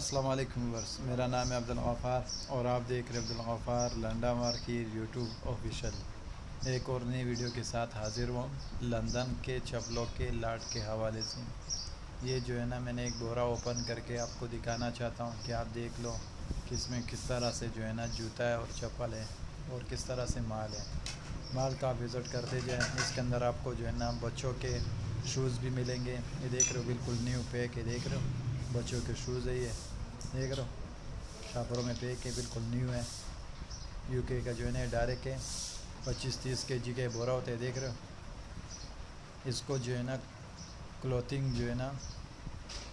अस्सलाम वालेकुम व्यूअर्स, मेरा नाम है अब्दुल गफ़ार और आप देख रहे हैं Abdul Ghaffar Landa market YouTube official. एक और नई वीडियो के साथ हाज़िर हूँ लंदन के चप्पलों के लाट के हवाले से। ये जो है ना, मैंने एक बोरा ओपन करके आपको दिखाना चाहता हूँ कि आप देख लो कि इसमें किस तरह से जो है ना जूता है और चप्पल है और किस तरह से माल है। माल का आप विज़िट करते जाएँ। इसके अंदर आपको जो है ना बच्चों के शूज़ भी मिलेंगे। ये देख रहे हो, बिल्कुल न्यू पैक है, देख रहे हो बच्चों के शूज़ है। ये देख रहे हो, शापरों में पैक है, बिल्कुल न्यू है। यूके का जो है ना डायरेक्ट है। 25-30 kg के बोरा होते हैं, देख रहे हो। इसको जो है ना क्लॉथिंग जो है ना,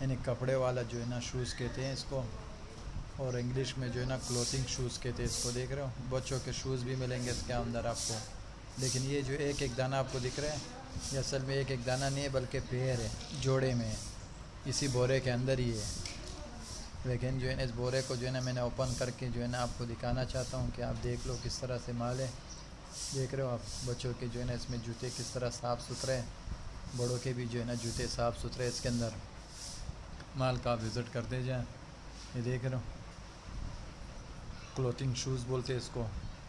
यानी कपड़े वाला जो है ना शूज़ कहते हैं इसको, और इंग्लिश में जो है ना क्लॉथिंग शूज़ कहते हैं इसको। देख रहे हो, बच्चों के शूज़ भी मिलेंगे इसके अंदर आपको। लेकिन ये जो एक एक दाना आपको दिख रहा है, ये असल में एक एक दाना नहीं है बल्कि पेयर है, जोड़े में है, इसी बोरे के अंदर ही है। लेकिन जो है ना इस बोरे को जो है ना मैंने ओपन करके जो है ना आपको दिखाना चाहता हूँ कि आप देख लो किस तरह से माल है। देख रहे हो आप, बच्चों के जो है ना इसमें जूते किस तरह साफ़ सुथरे हैं, बड़ों के भी जो है ना जूते साफ़ सुथरे इसके अंदर। माल का आप विज़िट करते जाएँ। ये देख रहे हो, क्लॉथिंग शूज़ बोलते हैं इसको,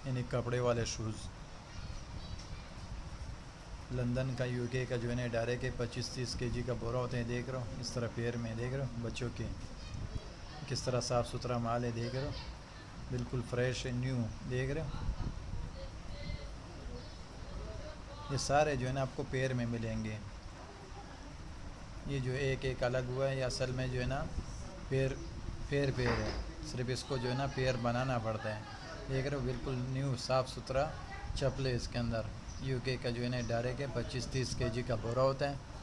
यानी कपड़े वाले शूज़। लंदन का यूके का जो है ना डायरेक्ट के 25-30 kg का बोरा होते हैं। देख रहे हो इस तरह पेयर में, देख रहे हो बच्चों के किस तरह साफ़ सुथरा माल है। देख रहे हो, बिल्कुल फ्रेश है, न्यू, देख रहे हो। ये सारे जो है ना आपको पेयर में मिलेंगे। ये जो एक एक अलग हुआ है, ये असल में जो है ना पेयर पेयर पेयर है, सिर्फ इसको जो है ना पेयर बनाना पड़ता है। देख रहे हो, बिल्कुल न्यू साफ़ सुथरा चप्पल है इसके अंदर। यूके का जो है ना डायरेक्ट है, 25-30 kg का बोरा होता है।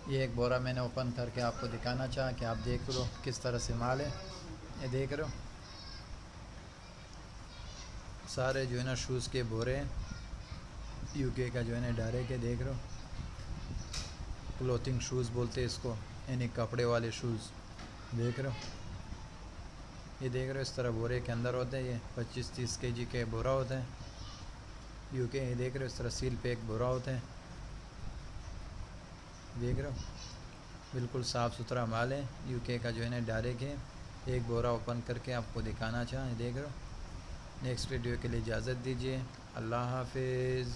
ये एक बोरा मैंने ओपन करके आपको दिखाना चाहा कि आप देख लो किस तरह से माल है। ये देख रहे हो, सारे जो है ना शूज़ के बोरे हैं। यूके का जो है ना डायरेक्ट है, देख रहे हो, क्लॉथिंग शूज़ बोलते हैं इसको, यानी कपड़े वाले शूज़। देख रहे हो, ये देख रहे हो इस तरह बोरे के अंदर होते हैं। ये 25-30 kg के बोरा होते हैं यूके। ये देख रहे हो इस तरह सील पैक बोरा होते हैं। देख रहे हो, बिल्कुल साफ़ सुथरा माल है। यूके का जो है ना डायरेक्ट है। एक बोरा ओपन करके आपको दिखाना चाहें। देख रहे हो। नेक्स्ट वीडियो के लिए इजाज़त दीजिए। अल्लाह हाफिज़।